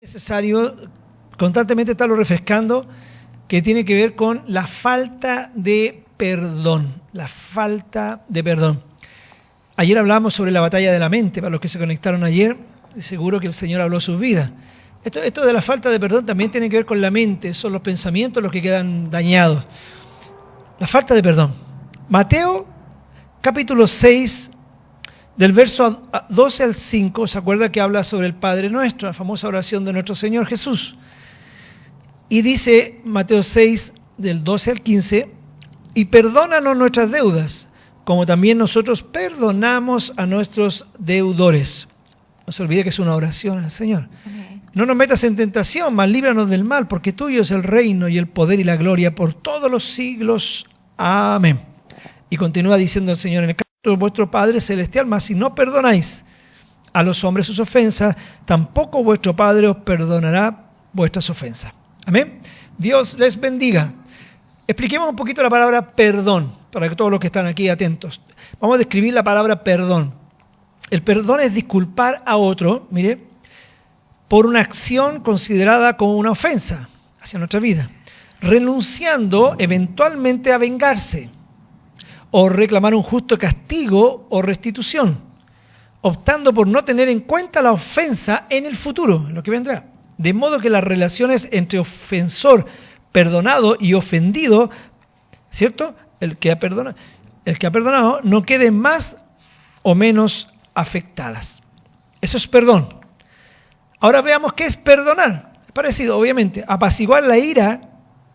Necesario constantemente estarlo refrescando, que tiene que ver con la falta de perdón. La falta de perdón. Ayer hablamos sobre la batalla de la mente, para los que se conectaron ayer, seguro que el Señor habló sus vidas. Esto de la falta de perdón también tiene que ver con la mente, son los pensamientos los que quedan dañados. La falta de perdón. Mateo, capítulo 6, del verso 12 al 5, ¿se acuerda que habla sobre el Padre Nuestro, la famosa oración de nuestro Señor Jesús? Y dice Mateo 6, del 12 al 15, y perdónanos nuestras deudas, como también nosotros perdonamos a nuestros deudores. No se olvide que es una oración al Señor. Amén. No nos metas en tentación, mas líbranos del mal, porque tuyo es el reino y el poder y la gloria por todos los siglos. Amén. Y continúa diciendo el Señor en el vuestro Padre Celestial, mas si no perdonáis a los hombres sus ofensas, tampoco vuestro Padre os perdonará vuestras ofensas. Amén. Dios les bendiga. Expliquemos un poquito la palabra perdón, para que todos los que están aquí atentos. Vamos a describir la palabra perdón. El perdón es disculpar a otro, mire, por una acción considerada como una ofensa hacia nuestra vida, renunciando eventualmente a vengarse, o reclamar un justo castigo o restitución, optando por no tener en cuenta la ofensa en el futuro, en lo que vendrá. De modo que las relaciones entre ofensor, perdonado y ofendido, ¿cierto? El que ha perdonado no queden más o menos afectadas. Eso es perdón. Ahora veamos qué es perdonar. Es parecido, obviamente, apaciguar la ira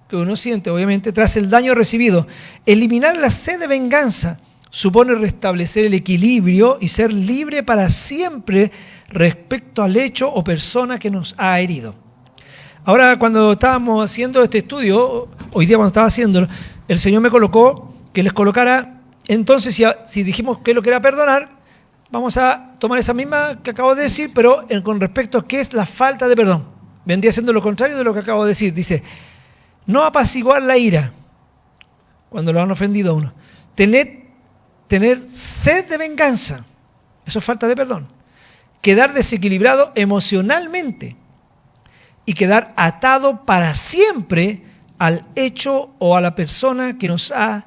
que uno siente, obviamente, tras el daño recibido. Eliminar la sed de venganza supone restablecer el equilibrio y ser libre para siempre respecto al hecho o persona que nos ha herido. Ahora, cuando estábamos haciendo este estudio, hoy día cuando estaba haciéndolo, el Señor me colocó que les colocara, entonces si dijimos que lo que era perdonar, vamos a tomar esa misma que acabo de decir, pero con respecto a qué es la falta de perdón. Vendría siendo lo contrario de lo que acabo de decir. Dice, no apaciguar la ira cuando lo han ofendido a uno. Tener sed de venganza. Eso es falta de perdón. Quedar desequilibrado emocionalmente y quedar atado para siempre al hecho o a la persona que nos ha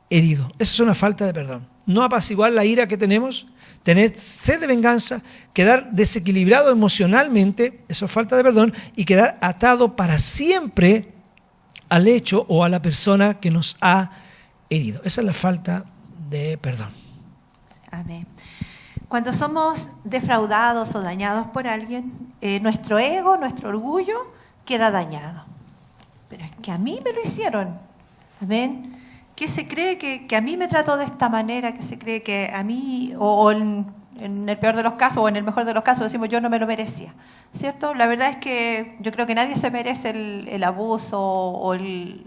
herido. Eso es una falta de perdón. No apaciguar la ira que tenemos, tener sed de venganza, quedar desequilibrado emocionalmente, eso es falta de perdón, y quedar atado para siempre al hecho o a la persona que nos ha herido. Esa es la falta de perdón. Amén. Cuando somos defraudados o dañados por alguien, nuestro ego, nuestro orgullo queda dañado. Pero es que a mí me lo hicieron. Amén. ¿Qué se cree que a mí me trató de esta manera? ¿Qué se cree que a mí, o en el peor de los casos, o en el mejor de los casos, decimos yo no me lo merecía? ¿Cierto? La verdad es que yo creo que nadie se merece el abuso o el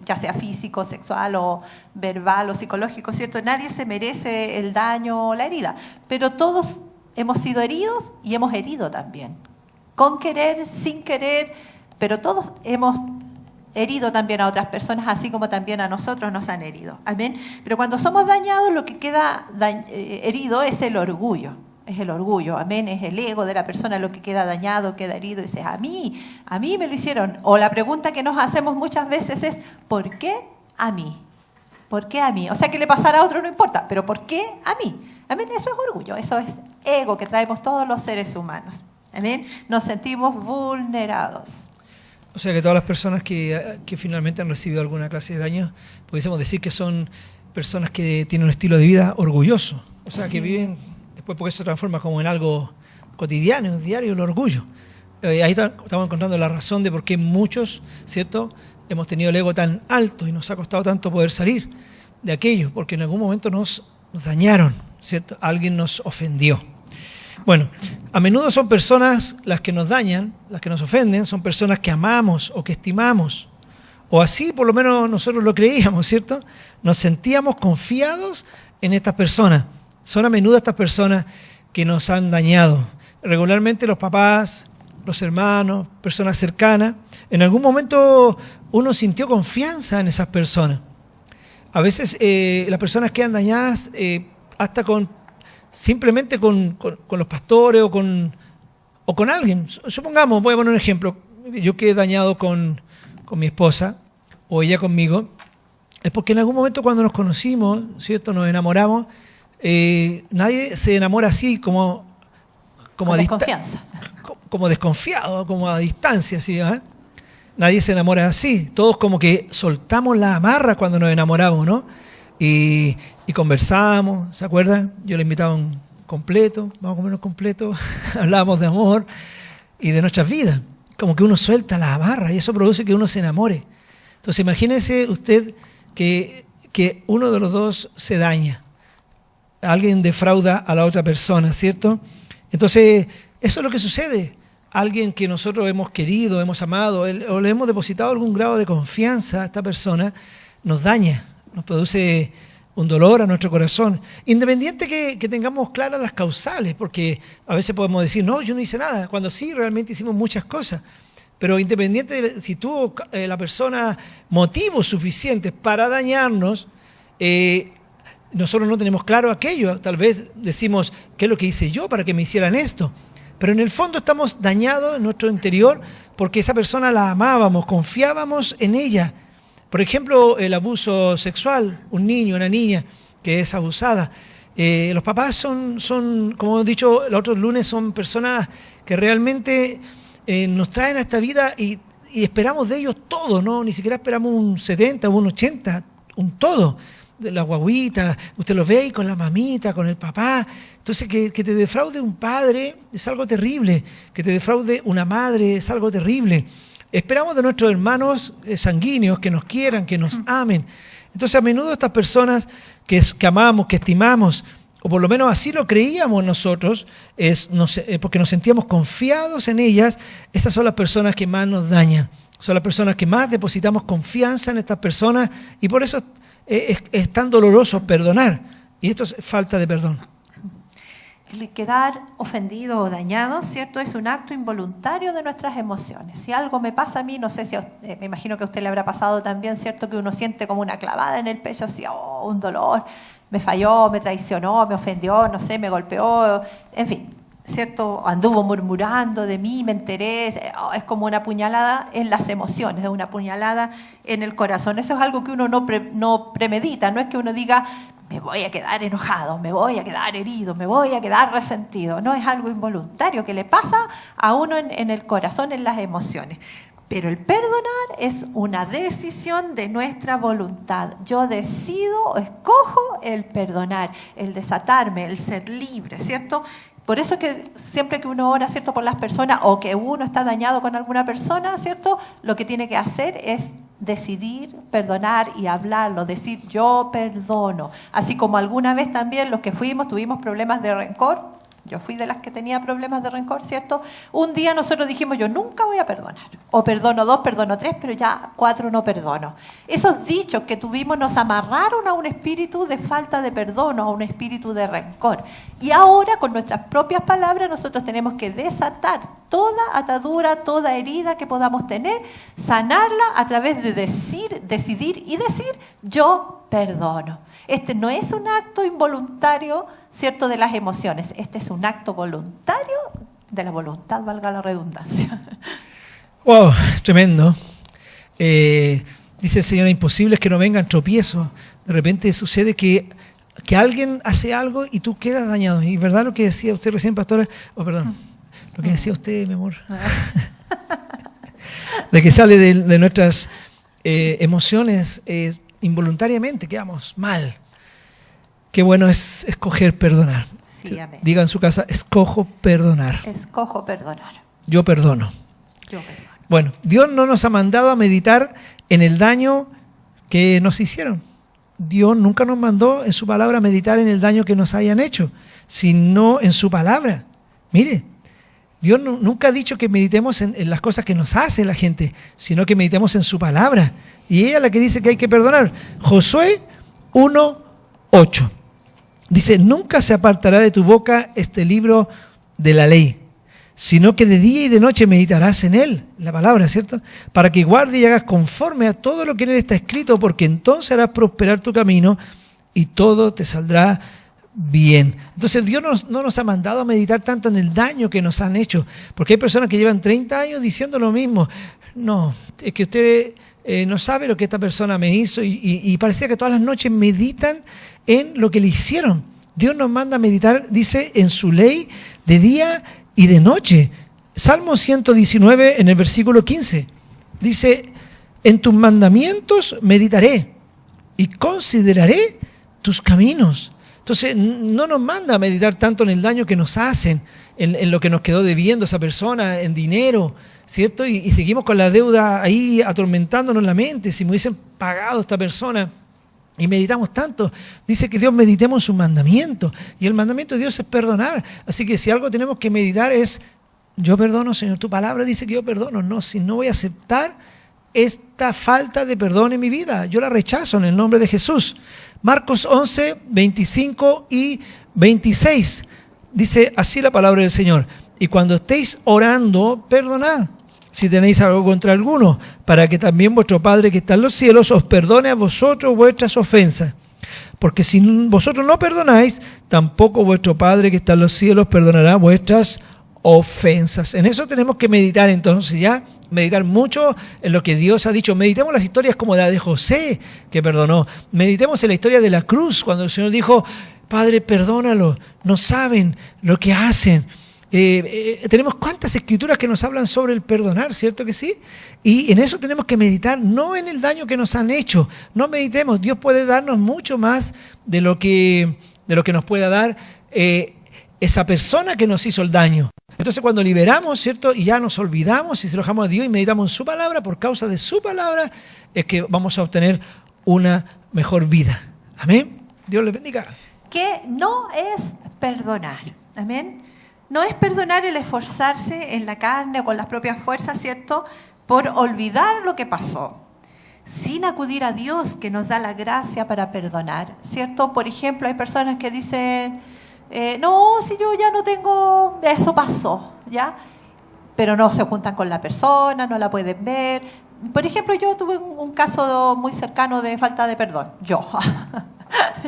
ya sea físico, sexual o verbal o psicológico, ¿cierto? Nadie se merece el daño o la herida, pero todos hemos sido heridos y hemos herido también, con querer, sin querer, pero todos hemos herido también a otras personas, así como también a nosotros nos han herido. Amén. Pero cuando somos dañados, lo que queda herido es el orgullo. Es el orgullo, amén, es el ego de la persona lo que queda dañado, queda herido, y dices, a mí me lo hicieron. O la pregunta que nos hacemos muchas veces es, ¿por qué a mí? ¿Por qué a mí? O sea, que le pasara a otro no importa, pero ¿por qué a mí? Amén, eso es orgullo, eso es ego que traemos todos los seres humanos. Amén, nos sentimos vulnerados. O sea, que todas las personas que finalmente han recibido alguna clase de daño, pudiésemos decir que son personas que tienen un estilo de vida orgulloso. O sea, sí, que viven... Después porque eso se transforma como en algo cotidiano, diario, el orgullo. Ahí estamos encontrando la razón de por qué muchos, ¿cierto?, hemos tenido el ego tan alto y nos ha costado tanto poder salir de aquello, porque en algún momento nos dañaron, ¿cierto? Alguien nos ofendió. Bueno, a menudo son personas las que nos dañan, las que nos ofenden, son personas que amamos o que estimamos. O así por lo menos nosotros lo creíamos, ¿cierto? Nos sentíamos confiados en estas personas. Son a menudo estas personas que nos han dañado. Regularmente los papás, los hermanos, personas cercanas. En algún momento uno sintió confianza en esas personas. A veces las personas quedan dañadas hasta simplemente con los pastores o con o con alguien. Supongamos, voy a poner un ejemplo, yo quedé dañado con mi esposa, o ella conmigo, es porque en algún momento cuando nos conocimos, ¿cierto?, nos enamoramos, nadie se enamora así como con desconfianza. Como desconfiado, como a distancia, ¿sí? Nadie se enamora así. Todos como que soltamos la amarra cuando nos enamoramos, ¿no? Y conversamos, ¿se acuerdan? Yo le invitaba un completo, vamos a comer un completo, hablábamos de amor y de nuestras vidas. Como que uno suelta la amarra y eso produce que uno se enamore. Entonces imagínese usted que uno de los dos se daña. Alguien defrauda a la otra persona, ¿cierto? Entonces, eso es lo que sucede. Alguien que nosotros hemos querido, hemos amado, o le hemos depositado algún grado de confianza a esta persona, nos daña, nos produce un dolor a nuestro corazón. Independiente que tengamos claras las causales, porque a veces podemos decir, no, yo no hice nada, cuando sí, realmente hicimos muchas cosas. Pero independiente de si tuvo la persona motivos suficientes para dañarnos, nosotros no tenemos claro aquello. Tal vez decimos, ¿qué es lo que hice yo para que me hicieran esto? Pero en el fondo estamos dañados en nuestro interior porque esa persona la amábamos, confiábamos en ella. Por ejemplo, el abuso sexual, un niño, una niña que es abusada. Los papás son, como he dicho el otro lunes, son personas que realmente nos traen a esta vida y esperamos de ellos todo, ¿no? Ni siquiera esperamos un 70 o un 80, un todo. De la guaguita, usted los ve ahí con la mamita, con el papá. Entonces, que te defraude un padre es algo terrible. Que te defraude una madre es algo terrible. Esperamos de nuestros hermanos sanguíneos que nos quieran, que nos amen. Entonces, a menudo estas personas que amamos, que estimamos, o por lo menos así lo creíamos nosotros, porque nos sentíamos confiados en ellas, estas son las personas que más nos dañan. Son las personas que más depositamos confianza en estas personas y por eso es tan doloroso perdonar. Y esto es falta de perdón. El quedar ofendido o dañado, ¿cierto?, es un acto involuntario de nuestras emociones. Si algo me pasa a mí, no sé si me imagino que a usted le habrá pasado también, ¿cierto?, que uno siente como una clavada en el pecho, así, oh, un dolor, me falló, me traicionó, me ofendió, no sé, me golpeó, en fin, ¿cierto?, anduvo murmurando de mí, me enteré, es como una puñalada en las emociones, es una puñalada en el corazón. Eso es algo que uno no premedita, no es que uno diga, me voy a quedar enojado, me voy a quedar herido, me voy a quedar resentido. No, es algo involuntario que le pasa a uno en el corazón, en las emociones. Pero el perdonar es una decisión de nuestra voluntad. Yo decido, escojo el perdonar, el desatarme, el ser libre, ¿cierto? Por eso es que siempre que uno ora, ¿cierto?, por las personas o que uno está dañado con alguna persona, ¿cierto?, lo que tiene que hacer es decidir perdonar y hablarlo, decir yo perdono. Así como alguna vez también los que tuvimos problemas de rencor. Yo fui de las que tenía problemas de rencor, ¿cierto? Un día nosotros dijimos, yo nunca voy a perdonar. O perdono 2, perdono 3, pero ya 4 no perdono. Esos dichos que tuvimos nos amarraron a un espíritu de falta de perdón, a un espíritu de rencor. Y ahora, con nuestras propias palabras, nosotros tenemos que desatar toda atadura, toda herida que podamos tener, sanarla a través de decidir y decir, yo perdono. Este no es un acto involuntario, ¿cierto?, de las emociones. Este es un acto voluntario de la voluntad, valga la redundancia. ¡Wow! Tremendo. Dice el Señor, imposible es que no vengan tropiezos. De repente sucede que alguien hace algo y tú quedas dañado. Y verdad lo que decía usted recién, pastora, lo que decía usted, mi amor, de que sale de nuestras emociones involuntariamente, quedamos mal. Qué bueno es escoger perdonar. Sí, amén. Diga en su casa, escojo perdonar. Escojo perdonar. Yo perdono. Yo perdono. Bueno, Dios no nos ha mandado a meditar en el daño que nos hicieron. Dios nunca nos mandó en su palabra a meditar en el daño que nos hayan hecho, sino en su palabra. Mire, Dios nunca ha dicho que meditemos en las cosas que nos hace la gente, sino que meditemos en su palabra. Y ella es la que dice que hay que perdonar. Josué 1:8. Dice, nunca se apartará de tu boca este libro de la ley, sino que de día y de noche meditarás en él, la palabra, ¿cierto? Para que guardes y hagas conforme a todo lo que en él está escrito, porque entonces harás prosperar tu camino y todo te saldrá bien. Entonces Dios no nos ha mandado a meditar tanto en el daño que nos han hecho, porque hay personas que llevan 30 años diciendo lo mismo. No, es que usted no sabe lo que esta persona me hizo y parecía que todas las noches meditan en lo que le hicieron. Dios nos manda a meditar, dice, en su ley de día y de noche. Salmo 119 en el versículo 15 dice: en tus mandamientos meditaré y consideraré tus caminos. Entonces no nos manda a meditar tanto en el daño que nos hacen, en lo que nos quedó debiendo esa persona, en dinero, ¿cierto? Y seguimos con la deuda ahí atormentándonos la mente. Si me hubiesen pagado esta persona, y meditamos tanto, dice que Dios meditemos en sus mandamientos, y el mandamiento de Dios es perdonar. Así que si algo tenemos que meditar es: yo perdono, Señor, tu palabra dice que yo perdono. No, si no voy a aceptar esta falta de perdón en mi vida, yo la rechazo en el nombre de Jesús. Marcos 11, 25 y 26, dice así la palabra del Señor: y cuando estéis orando, perdonad si tenéis algo contra alguno, para que también vuestro Padre que está en los cielos os perdone a vosotros vuestras ofensas. Porque si vosotros no perdonáis, tampoco vuestro Padre que está en los cielos perdonará vuestras ofensas. En eso tenemos que meditar entonces, ya. Meditar mucho en lo que Dios ha dicho. Meditemos las historias como la de José, que perdonó. Meditemos en la historia de la cruz, cuando el Señor dijo: Padre, perdónalo, no saben lo que hacen. Tenemos cuántas escrituras que nos hablan sobre el perdonar, ¿cierto que sí? Y en eso tenemos que meditar, no en el daño que nos han hecho. No meditemos, Dios puede darnos mucho más de lo que nos pueda dar esa persona que nos hizo el daño. Entonces cuando liberamos, ¿cierto? Y ya nos olvidamos y se lo dejamos a Dios y meditamos en su palabra, por causa de su palabra, es que vamos a obtener una mejor vida. Amén. Dios les bendiga. Que no es perdonar. Amén. No es perdonar el esforzarse en la carne o con las propias fuerzas, ¿cierto?, por olvidar lo que pasó, sin acudir a Dios que nos da la gracia para perdonar, ¿cierto? Por ejemplo, hay personas que dicen: no, si yo ya no tengo, eso pasó, ¿ya? Pero no se juntan con la persona, no la pueden ver. Por ejemplo, yo tuve un caso muy cercano de falta de perdón, yo.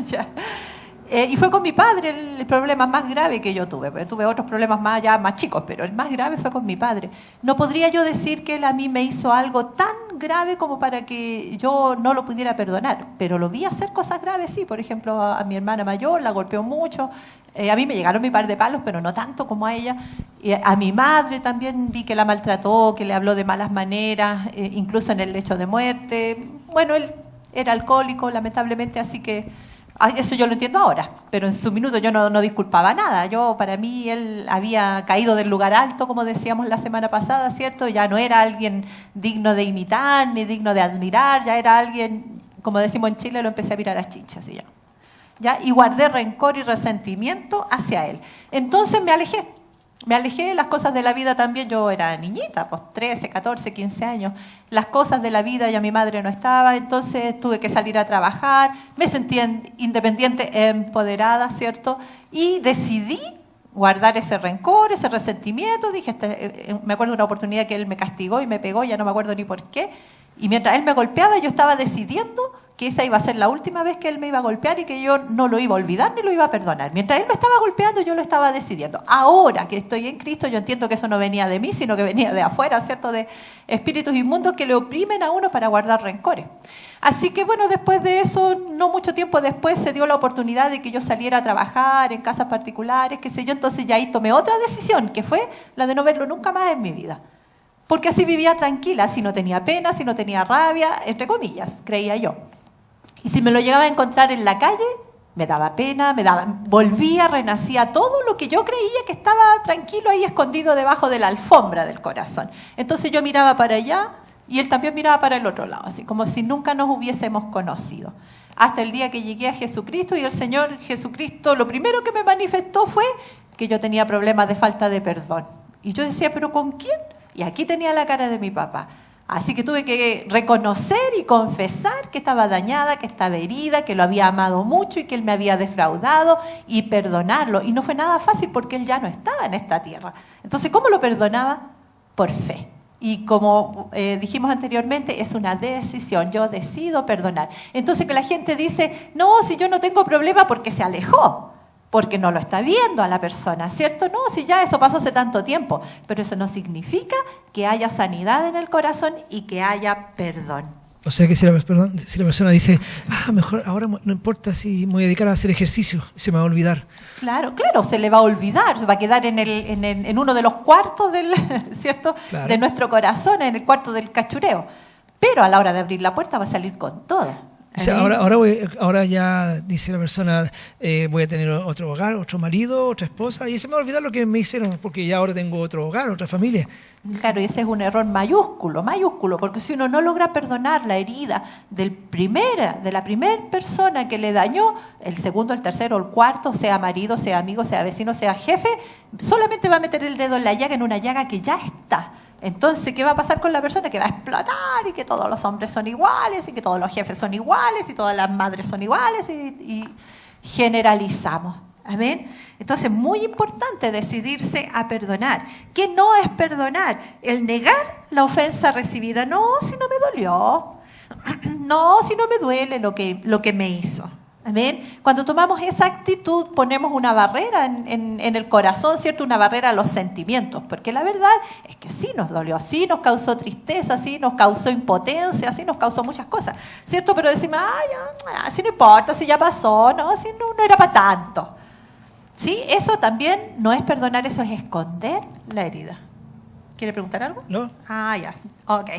¿Ya? Y fue con mi padre el problema más grave que yo tuve, porque tuve otros problemas más chicos, pero el más grave fue con mi padre. No podría yo decir que él a mí me hizo algo tan grave como para que yo no lo pudiera perdonar, pero lo vi hacer cosas graves, sí. Por ejemplo, a mi hermana mayor la golpeó mucho, a mí me llegaron mi par de palos, pero no tanto como a ella. Y a mi madre también vi que la maltrató, que le habló de malas maneras, incluso en el lecho de muerte. Bueno, él era alcohólico, lamentablemente, así que eso yo lo entiendo ahora, pero en su minuto yo no disculpaba nada. Para mí él había caído del lugar alto, como decíamos la semana pasada, ¿cierto? Ya no era alguien digno de imitar ni digno de admirar, ya era alguien, como decimos en Chile, lo empecé a mirar a chichas y ya. Y guardé rencor y resentimiento hacia él. Entonces me alejé de las cosas de la vida también. Yo era niñita, pues 13, 14, 15 años. Las cosas de la vida, ya mi madre no estaba, entonces tuve que salir a trabajar. Me sentía independiente, empoderada, ¿cierto? Y decidí guardar ese rencor, ese resentimiento. Dije, me acuerdo de una oportunidad que él me castigó y me pegó, ya no me acuerdo ni por qué. Y mientras él me golpeaba, yo estaba decidiendo que esa iba a ser la última vez que él me iba a golpear y que yo no lo iba a olvidar ni lo iba a perdonar. Mientras él me estaba golpeando, yo lo estaba decidiendo. Ahora que estoy en Cristo, yo entiendo que eso no venía de mí, sino que venía de afuera, ¿cierto? De espíritus inmundos que le oprimen a uno para guardar rencores. Así que bueno, después de eso, no mucho tiempo después, se dio la oportunidad de que yo saliera a trabajar en casas particulares, qué sé yo. Entonces ya ahí tomé otra decisión, que fue la de no verlo nunca más en mi vida. Porque así vivía tranquila, si no tenía pena, si no tenía rabia, entre comillas, creía yo. Y si me lo llegaba a encontrar en la calle, me daba pena, volvía, renacía todo lo que yo creía que estaba tranquilo ahí escondido debajo de la alfombra del corazón. Entonces yo miraba para allá y él también miraba para el otro lado, así como si nunca nos hubiésemos conocido. Hasta el día que llegué a Jesucristo, y el Señor Jesucristo lo primero que me manifestó fue que yo tenía problemas de falta de perdón. Y yo decía, ¿pero con quién? Y aquí tenía la cara de mi papá. Así que tuve que reconocer y confesar que estaba dañada, que estaba herida, que lo había amado mucho y que él me había defraudado, y perdonarlo. Y no fue nada fácil porque él ya no estaba en esta tierra. Entonces, ¿cómo lo perdonaba? Por fe. Y como dijimos anteriormente, es una decisión. Yo decido perdonar. Entonces que la gente dice, no, si yo no tengo problema porque se alejó. porque no lo está viendo a la persona, ¿cierto? No, si ya eso pasó hace tanto tiempo, pero eso no significa que haya sanidad en el corazón y que haya perdón. O sea que si la persona dice, mejor ahora no importa si me voy a dedicar a hacer ejercicio, se me va a olvidar. Claro, se le va a olvidar, se va a quedar en uno de los cuartos ¿cierto? Claro. De nuestro corazón, en el cuarto del cachureo. Pero a la hora de abrir la puerta va a salir con todo. O sea, ahora ya dice la persona, voy a tener otro hogar, otro marido, otra esposa, y se me va a olvidar lo que me hicieron, porque ya ahora tengo otro hogar, otra familia. Claro, y ese es un error mayúsculo, porque si uno no logra perdonar la herida de la primera persona que le dañó, el segundo, el tercero, el cuarto, sea marido, sea amigo, sea vecino, sea jefe, solamente va a meter el dedo en la llaga, en una llaga que ya está. Entonces, ¿qué va a pasar con la persona? Que va a explotar y que todos los hombres son iguales y que todos los jefes son iguales y todas las madres son iguales y generalizamos. Amén. Entonces, muy importante decidirse a perdonar. ¿Qué no es perdonar? El negar la ofensa recibida. No, si no me dolió. No, si no me duele lo que me hizo. Amén. Cuando tomamos esa actitud, ponemos una barrera en el corazón, ¿cierto? Una barrera a los sentimientos, porque la verdad es que sí nos dolió, sí nos causó tristeza, sí nos causó impotencia, sí nos causó muchas cosas, ¿cierto? Pero decimos, si no importa, si ya pasó, no, si no era para tanto. Sí, eso también no es perdonar, eso es esconder la herida. ¿Quiere preguntar algo? No. Ya. Ok.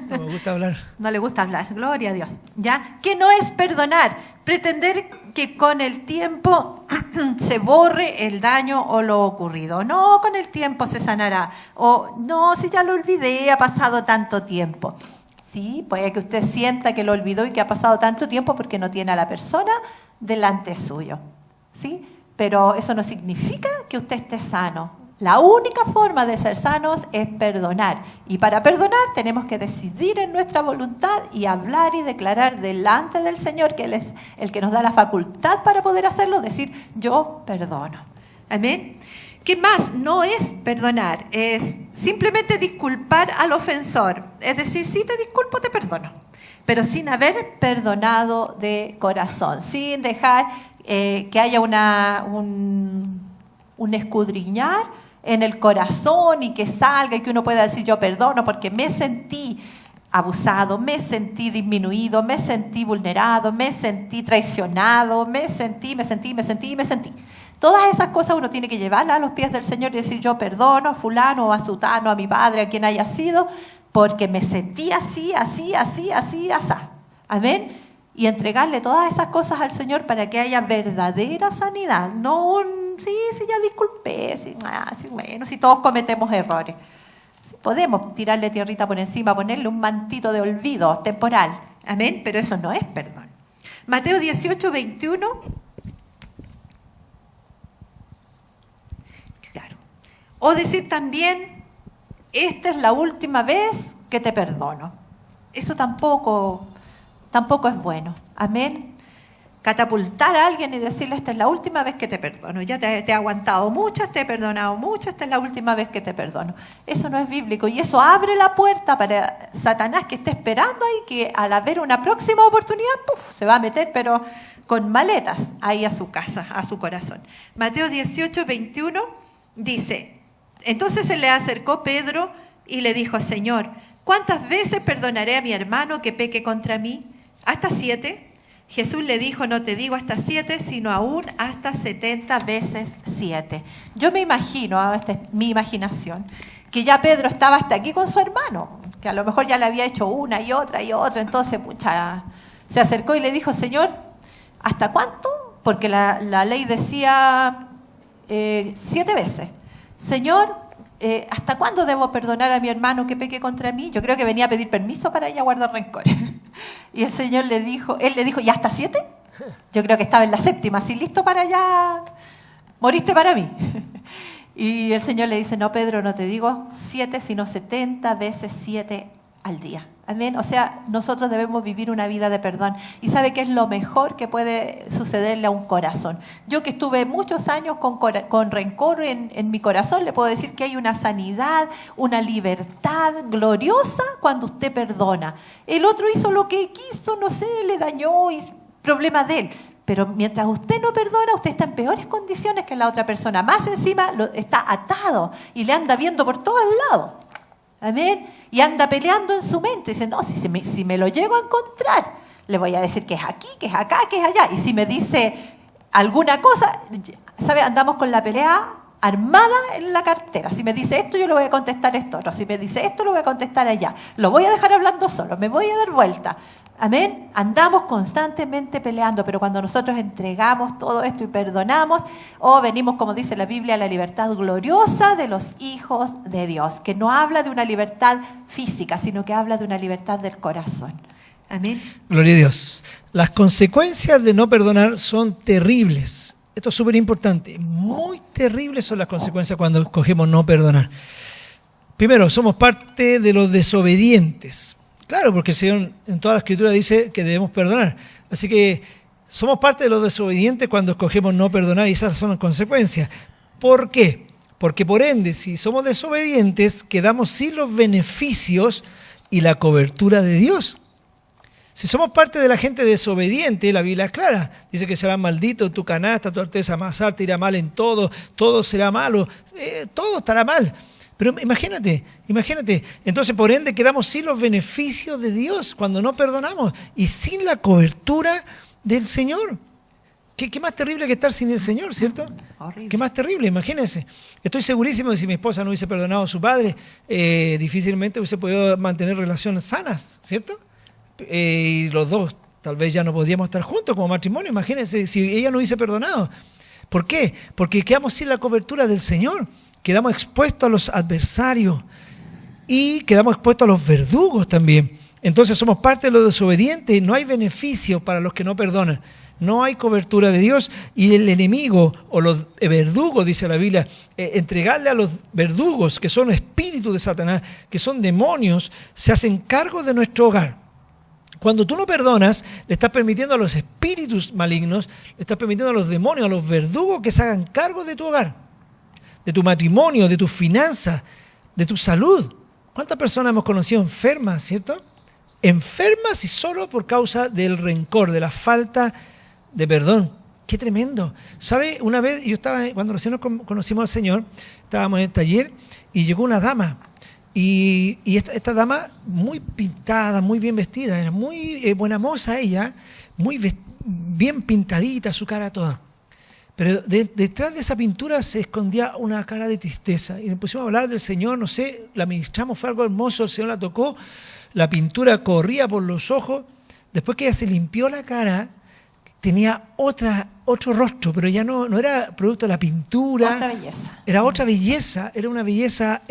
No me gusta hablar. No le gusta hablar. Gloria a Dios. ¿Ya? ¿Qué no es perdonar? Pretender que con el tiempo se borre el daño o lo ocurrido. No, con el tiempo se sanará. O no, si ya lo olvidé, ha pasado tanto tiempo. Sí, puede que usted sienta que lo olvidó y que ha pasado tanto tiempo porque no tiene a la persona delante suyo. ¿Sí? Pero eso no significa que usted esté sano. La única forma de ser sanos es perdonar. Y para perdonar tenemos que decidir en nuestra voluntad y hablar y declarar delante del Señor, que Él es el que nos da la facultad para poder hacerlo, decir, yo perdono. Amén. ¿Qué más no es perdonar? Es simplemente disculpar al ofensor. Es decir, si te disculpo, te perdono. Pero sin haber perdonado de corazón, sin dejar que haya un escudriñar en el corazón y que salga y que uno pueda decir yo perdono porque me sentí abusado, me sentí disminuido, me sentí vulnerado, me sentí traicionado, me sentí. Todas esas cosas uno tiene que llevarlas a los pies del Señor y decir yo perdono a fulano o a sutano, a mi padre, a quien haya sido, porque me sentí así. Amén. Y entregarle todas esas cosas al Señor para que haya verdadera sanidad, no sí, ya disculpé, bueno, si todos cometemos errores. Sí, podemos tirarle tierrita por encima, ponerle un mantito de olvido temporal, amén, pero eso no es perdón. Mateo 18, 21. Claro. O decir también, esta es la última vez que te perdono. Eso tampoco es bueno, amén. Catapultar a alguien y decirle, esta es la última vez que te perdono, ya te he aguantado mucho, te he perdonado mucho, esta es la última vez que te perdono. Eso no es bíblico y eso abre la puerta para Satanás que esté esperando ahí, que al haber una próxima oportunidad, se va a meter, pero con maletas ahí a su casa, a su corazón. Mateo 18, 21 dice, entonces se le acercó Pedro y le dijo, Señor, ¿cuántas veces perdonaré a mi hermano que peque contra mí? ¿Hasta 7? Jesús le dijo, no te digo hasta 7, sino aún hasta 70 veces 7. Yo me imagino, esta es mi imaginación, que ya Pedro estaba hasta aquí con su hermano, que a lo mejor ya le había hecho una y otra, entonces se acercó y le dijo, Señor, ¿hasta cuánto? Porque la ley decía 7 veces. Señor, ¿hasta cuándo debo perdonar a mi hermano que peque contra mí? Yo creo que venía a pedir permiso para ir a guardar rencores. Y él le dijo, ¿y hasta 7? Yo creo que estaba en la 7ª, así listo para ya, moriste para mí. Y el Señor le dice, no, Pedro, no te digo 7, sino 70 veces 7 al día. Amén. O sea, nosotros debemos vivir una vida de perdón. ¿Y sabe qué es lo mejor que puede sucederle a un corazón? Yo que estuve muchos años con rencor en mi corazón, le puedo decir que hay una sanidad, una libertad gloriosa cuando usted perdona. El otro hizo lo que quiso, no sé, le dañó, y problema de él. Pero mientras usted no perdona, usted está en peores condiciones que la otra persona. Más encima está atado y le anda viendo por todos lados. Amén. Y anda peleando en su mente. Dice, no, si me lo llego a encontrar, le voy a decir que es aquí, que es acá, que es allá. Y si me dice alguna cosa, ¿sabe? Andamos con la pelea armada en la cartera. Si me dice esto, yo le voy a contestar esto otro. Si me dice esto, lo voy a contestar allá. Lo voy a dejar hablando solo, me voy a dar vuelta. Amén. Andamos constantemente peleando, pero cuando nosotros entregamos todo esto y perdonamos, venimos, como dice la Biblia, a la libertad gloriosa de los hijos de Dios, que no habla de una libertad física, sino que habla de una libertad del corazón. Amén. Gloria a Dios. Las consecuencias de no perdonar son terribles. Esto es súper importante. Muy terribles son las consecuencias cuando escogemos no perdonar. Primero, somos parte de los desobedientes. Claro, porque el Señor en toda la Escritura dice que debemos perdonar. Así que somos parte de los desobedientes cuando escogemos no perdonar y esas son las consecuencias. ¿Por qué? Porque por ende, si somos desobedientes, quedamos sin los beneficios y la cobertura de Dios. Si somos parte de la gente desobediente, la Biblia es clara. Dice que será maldito tu canasta, tu arteza amasar, te irá mal en todo, todo será malo, todo estará mal. Pero imagínate, entonces por ende quedamos sin los beneficios de Dios cuando no perdonamos y sin la cobertura del Señor. ¿Qué más terrible que estar sin el Señor, cierto? Horrible. ¿Qué más terrible? Imagínense. Estoy segurísimo de que si mi esposa no hubiese perdonado a su padre, difícilmente hubiese podido mantener relaciones sanas, ¿cierto? Y los dos tal vez ya no podíamos estar juntos como matrimonio. Imagínense si ella no hubiese perdonado. ¿Por qué? Porque quedamos sin la cobertura del Señor. Quedamos expuestos a los adversarios y quedamos expuestos a los verdugos también. Entonces somos parte de los desobedientes. No hay beneficio para los que no perdonan. No hay cobertura de Dios y el enemigo o los verdugos, dice la Biblia, entregarle a los verdugos, que son espíritus de Satanás, que son demonios, se hacen cargo de nuestro hogar. Cuando tú no perdonas, le estás permitiendo a los espíritus malignos, le estás permitiendo a los demonios, a los verdugos que se hagan cargo de tu hogar, de tu matrimonio, de tus finanzas, de tu salud. ¿Cuántas personas hemos conocido enfermas, cierto? Enfermas y solo por causa del rencor, de la falta de perdón. ¡Qué tremendo! ¿Sabe? Una vez, cuando recién nos conocimos al Señor, estábamos en el taller y llegó una dama. Y esta dama muy pintada, muy bien vestida, era muy buena moza ella, muy bien pintadita, su cara toda. Pero detrás de esa pintura se escondía una cara de tristeza. Y nos pusimos a hablar del Señor, no sé, la ministramos, fue algo hermoso, el Señor la tocó, la pintura corría por los ojos. Después que ella se limpió la cara, tenía otro rostro, pero ya no era producto de la pintura. Otra belleza. Era otra belleza, era una belleza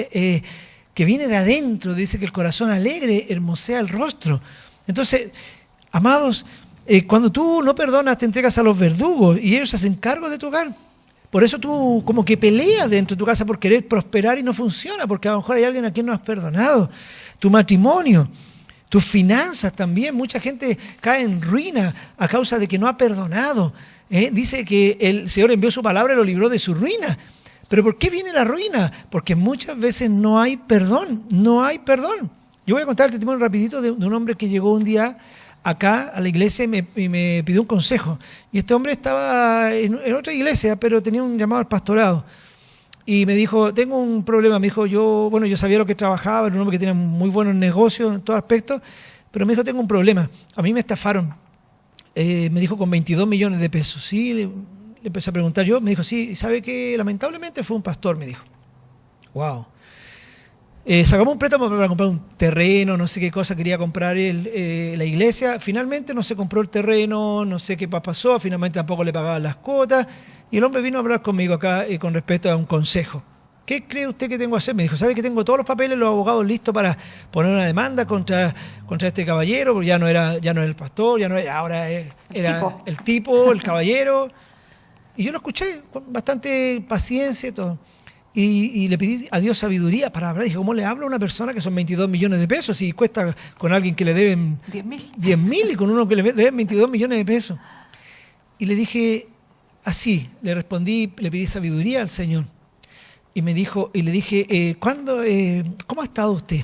que viene de adentro. Dice que el corazón alegre hermosea el rostro. Entonces, amados, cuando tú no perdonas, te entregas a los verdugos y ellos se hacen cargo de tu hogar. Por eso tú como que peleas dentro de tu casa por querer prosperar y no funciona, porque a lo mejor hay alguien a quien no has perdonado. Tu matrimonio, tus finanzas también. Mucha gente cae en ruina a causa de que no ha perdonado. Dice que el Señor envió su palabra y lo libró de su ruina. ¿Pero por qué viene la ruina? Porque muchas veces no hay perdón, no hay perdón. Yo voy a contar el testimonio rapidito de un hombre que llegó un día acá a la iglesia y me pidió un consejo. Y este hombre estaba en otra iglesia, pero tenía un llamado al pastorado. Y me dijo, tengo un problema. Me dijo, yo sabía lo que trabajaba, era un hombre que tenía muy buenos negocios en todo aspecto, pero me dijo, tengo un problema. A mí me estafaron. Me dijo, con 22 millones de pesos. Sí, le empecé a preguntar yo. Me dijo, sí, ¿sabe qué? Lamentablemente fue un pastor, me dijo. Wow. Sacamos un préstamo para comprar un terreno, no sé qué cosa quería comprar la iglesia. Finalmente no se compró el terreno, no sé qué pasó, finalmente tampoco le pagaban las cuotas. Y el hombre vino a hablar conmigo acá con respecto a un consejo. ¿Qué cree usted que tengo que hacer? Me dijo, ¿sabe que tengo todos los papeles, los abogados listos para poner una demanda contra este caballero? Porque ya no era el pastor, ahora era el tipo, el caballero. Y yo lo escuché con bastante paciencia y todo. Y le pedí a Dios sabiduría para hablar. Dije, ¿cómo le hablo a una persona que son 22 millones de pesos y cuesta con alguien que le deben 10.000 y con uno que le deben 22 millones de pesos? Y le dije, así, le respondí, le pedí sabiduría al Señor. Y me dijo, y le dije, ¿cómo ha estado usted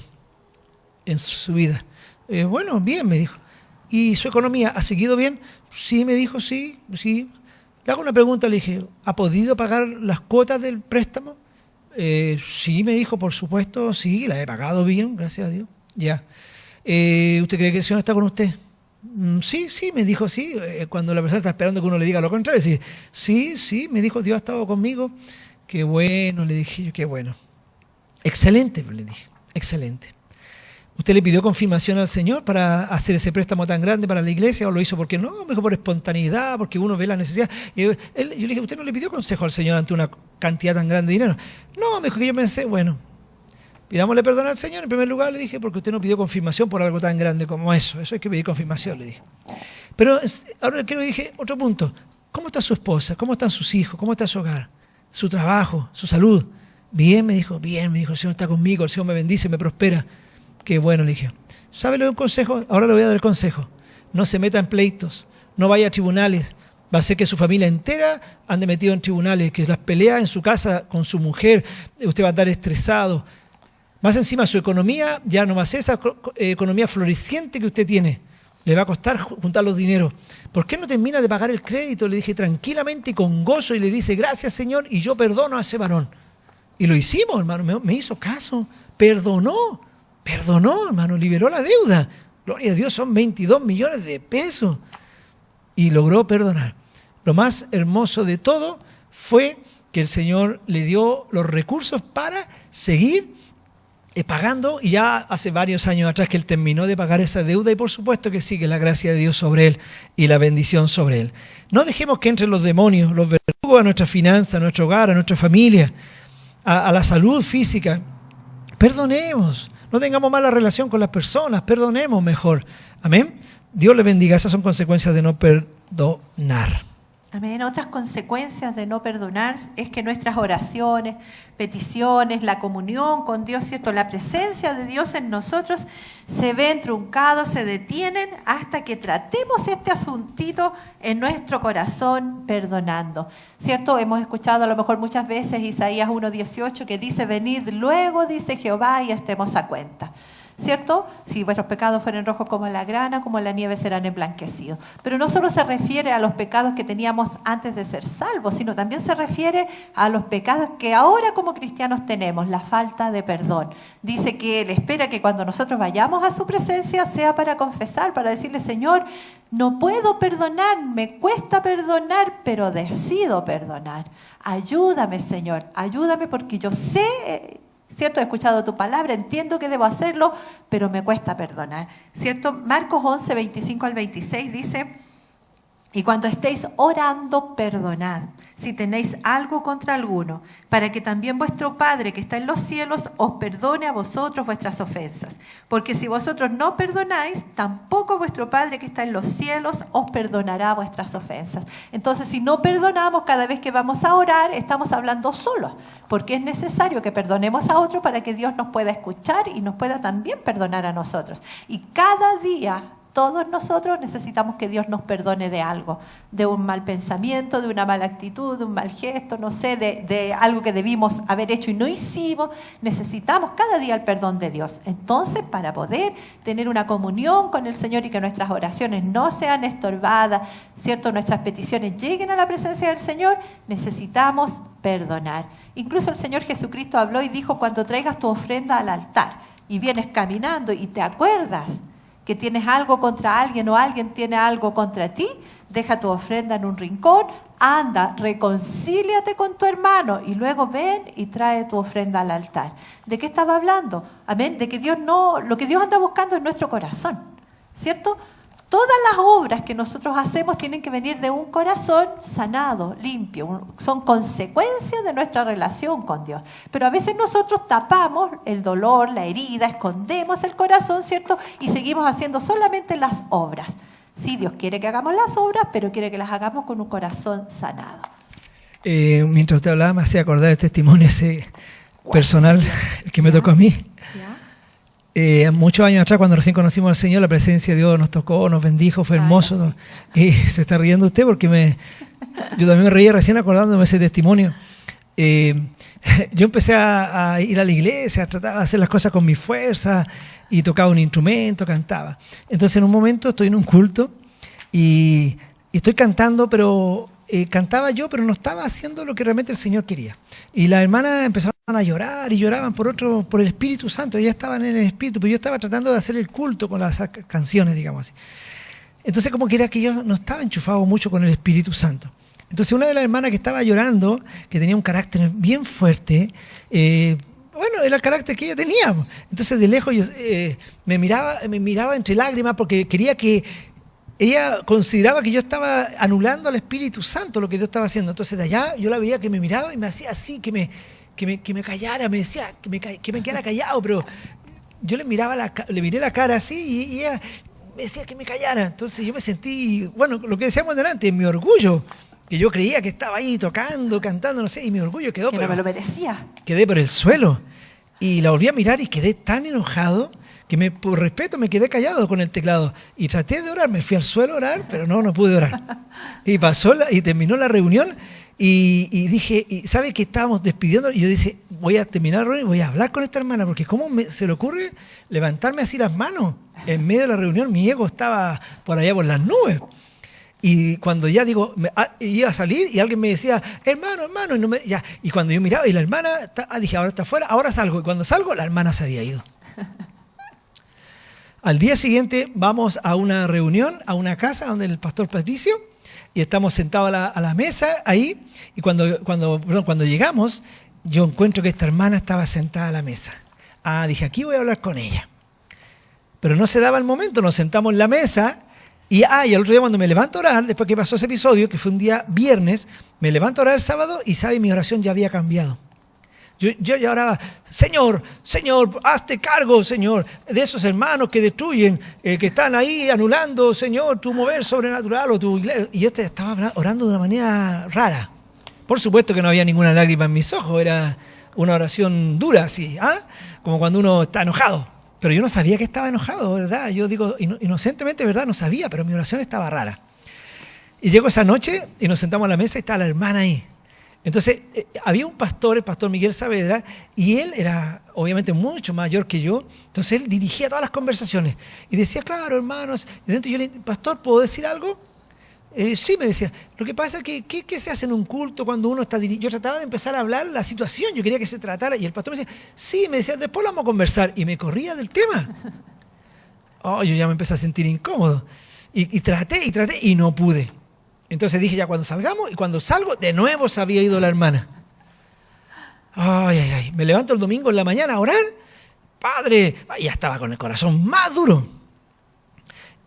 en su vida? Bueno, bien, me dijo. ¿y su economía ha seguido bien? Sí, me dijo, sí. Le hago una pregunta, le dije, ¿ha podido pagar las cuotas del préstamo? Sí, me dijo, por supuesto, sí, la he pagado bien, gracias a Dios. Ya. ¿Usted cree que el Señor está con usted? Sí, me dijo, sí. Cuando la persona está esperando que uno le diga lo contrario, dice, sí, me dijo, Dios ha estado conmigo. Qué bueno, le dije yo, qué bueno. Excelente, le dije, excelente. ¿Usted le pidió confirmación al Señor para hacer ese préstamo tan grande para la iglesia o lo hizo porque no? Me dijo por espontaneidad, porque uno ve la necesidad. Yo le dije, ¿usted no le pidió consejo al Señor ante una cantidad tan grande de dinero? No, me dijo que yo pensé, bueno, pidámosle perdón al Señor en primer lugar, le dije, porque usted no pidió confirmación por algo tan grande como eso. Eso hay que pedir confirmación, le dije. Pero ahora quiero dije otro punto. ¿Cómo está su esposa? ¿Cómo están sus hijos? ¿Cómo está su hogar? ¿Su trabajo? ¿Su salud? Bien, me dijo, el Señor está conmigo, el Señor me bendice, me prospera. Qué bueno, le dije. ¿Sabe lo de un consejo? Ahora le voy a dar el consejo. No se meta en pleitos, no vaya a tribunales. Va a ser que su familia entera ande metido en tribunales, que las peleas en su casa con su mujer, usted va a estar estresado. Más encima su economía ya no va a ser esa economía floreciente que usted tiene. Le va a costar juntar los dineros. ¿Por qué no termina de pagar el crédito? Le dije tranquilamente y con gozo y le dice, gracias Señor, y yo perdono a ese varón. Y lo hicimos, hermano, me hizo caso, perdonó, hermano, liberó la deuda. Gloria a Dios, son 22 millones de pesos. Y logró perdonar. Lo más hermoso de todo fue que el Señor le dio los recursos para seguir pagando, y ya hace varios años atrás que él terminó de pagar esa deuda, y por supuesto que sigue la gracia de Dios sobre él y la bendición sobre él. No dejemos que entren los demonios, los verdugos a nuestra finanza, a nuestro hogar, a nuestra familia, a la salud física. Perdonemos. No tengamos mala relación con las personas, perdonemos mejor. Amén. Dios le bendiga. Esas son consecuencias de no perdonar. Amén. Otras consecuencias de no perdonar es que nuestras oraciones, peticiones, la comunión con Dios, ¿cierto? La presencia de Dios en nosotros se ven truncados, se detienen hasta que tratemos este asuntito en nuestro corazón perdonando, ¿cierto? Hemos escuchado a lo mejor muchas veces Isaías 1:18 que dice, venid luego, dice Jehová, y estemos a cuenta. ¿Cierto? Si vuestros pecados fueren rojos como la grana, como la nieve serán emblanquecidos. Pero no solo se refiere a los pecados que teníamos antes de ser salvos, sino también se refiere a los pecados que ahora como cristianos tenemos, la falta de perdón. Dice que Él espera que cuando nosotros vayamos a su presencia sea para confesar, para decirle, Señor, no puedo perdonar, me cuesta perdonar, pero decido perdonar. Ayúdame, Señor, ayúdame porque yo sé... ¿Cierto? He escuchado tu palabra, entiendo que debo hacerlo, pero me cuesta perdonar. ¿Cierto? Marcos 11, 25 al 26 dice, y cuando estéis orando, perdonad, si tenéis algo contra alguno, para que también vuestro Padre que está en los cielos os perdone a vosotros vuestras ofensas. Porque si vosotros no perdonáis, tampoco vuestro Padre que está en los cielos os perdonará vuestras ofensas. Entonces, si no perdonamos cada vez que vamos a orar, estamos hablando solos, porque es necesario que perdonemos a otro para que Dios nos pueda escuchar y nos pueda también perdonar a nosotros. Y cada día... todos nosotros necesitamos que Dios nos perdone de algo, de un mal pensamiento, de una mala actitud, de un mal gesto, no sé, de algo que debimos haber hecho y no hicimos. Necesitamos cada día el perdón de Dios. Entonces, para poder tener una comunión con el Señor y que nuestras oraciones no sean estorbadas, ¿cierto? Nuestras peticiones lleguen a la presencia del Señor, necesitamos perdonar. Incluso el Señor Jesucristo habló y dijo, cuando traigas tu ofrenda al altar y vienes caminando y te acuerdas que tienes algo contra alguien o alguien tiene algo contra ti, deja tu ofrenda en un rincón, anda, reconcíliate con tu hermano y luego ven y trae tu ofrenda al altar. ¿De qué estaba hablando? Amén. De que Dios no, lo que Dios anda buscando es nuestro corazón, ¿cierto? Todas las obras que nosotros hacemos tienen que venir de un corazón sanado, limpio. Son consecuencias de nuestra relación con Dios. Pero a veces nosotros tapamos el dolor, la herida, escondemos el corazón, ¿cierto? Y seguimos haciendo solamente las obras. Sí, Dios quiere que hagamos las obras, pero quiere que las hagamos con un corazón sanado. Mientras usted hablaba, me hacía acordar el testimonio ese personal que me tocó a mí. Muchos años atrás, cuando recién conocimos al Señor, la presencia de Dios nos tocó, nos bendijo, fue hermoso. Sí. Y se está riendo usted porque yo también me reía recién acordándome de ese testimonio. yo empecé a ir a la iglesia, a tratar de hacer las cosas con mi fuerza, y tocaba un instrumento, cantaba. Entonces en un momento estoy en un culto y estoy cantando, pero cantaba yo, pero no estaba haciendo lo que realmente el Señor quería. Y las hermanas empezaban a llorar y lloraban por el Espíritu Santo. Ellas estaban en el Espíritu, pero yo estaba tratando de hacer el culto con las canciones, digamos así. Entonces como que era que yo no estaba enchufado mucho con el Espíritu Santo. Entonces una de las hermanas que estaba llorando, que tenía un carácter bien fuerte, bueno, era el carácter que ella tenía. Entonces de lejos yo me miraba entre lágrimas porque quería que... Ella consideraba que yo estaba anulando al Espíritu Santo lo que yo estaba haciendo. Entonces de allá yo la veía que me miraba y me hacía así, que me callara, me decía que me quedara callado, pero yo le miré la cara así y ella me decía que me callara. Entonces yo me sentí, bueno, lo que decíamos delante, mi orgullo, que yo creía que estaba ahí tocando, cantando, no sé, y mi orgullo quedó... Que no me lo merecía. Quedé por el suelo y la volví a mirar y quedé tan enojado que por respeto me quedé callado con el teclado y traté de orar, me fui al suelo a orar, pero no pude orar. Y y terminó la reunión y dije, ¿sabe que estábamos despidiendo? Y yo dije, voy a terminar la reunión y voy a hablar con esta hermana, porque ¿cómo se le ocurre levantarme así las manos? En medio de la reunión mi ego estaba por allá por las nubes. Y cuando ya iba a salir y alguien me decía, hermano, y cuando yo miraba y la hermana, dije, ahora está afuera, ahora salgo. Y cuando salgo, la hermana se había ido. Al día siguiente vamos a una reunión, a una casa donde el pastor Patricio, y estamos sentados a la mesa ahí, y cuando llegamos, yo encuentro que esta hermana estaba sentada a la mesa. Dije, aquí voy a hablar con ella. Pero no se daba el momento, nos sentamos en la mesa, y al otro día cuando me levanto a orar, después que pasó ese episodio, que fue un día viernes, me levanto a orar el sábado, y sabe, mi oración ya había cambiado. Yo ya oraba, Señor, hazte cargo, Señor, de esos hermanos que destruyen, que están ahí anulando, Señor, tu mover sobrenatural o tu iglesia. Y yo estaba orando de una manera rara. Por supuesto que no había ninguna lágrima en mis ojos, era una oración dura, así, como cuando uno está enojado. Pero yo no sabía que estaba enojado, ¿verdad? Yo digo, inocentemente, ¿verdad? No sabía, pero mi oración estaba rara. Y llego esa noche y nos sentamos a la mesa y está la hermana ahí. Entonces, había un pastor, el pastor Miguel Saavedra, y él era obviamente mucho mayor que yo, entonces él dirigía todas las conversaciones y decía, claro, hermanos, y dentro yo le dije, pastor, ¿puedo decir algo? Sí, me decía, lo que pasa es que, ¿qué se hace en un culto cuando uno está dirigiendo? Yo trataba de empezar a hablar la situación, yo quería que se tratara, y el pastor me decía, sí, me decía, después lo vamos a conversar, y me corría del tema. Yo ya me empecé a sentir incómodo, y traté, y no pude. Entonces dije, ya cuando salgamos, y cuando salgo, de nuevo se había ido la hermana. Me levanto el domingo en la mañana a orar, Padre, ya estaba con el corazón más duro.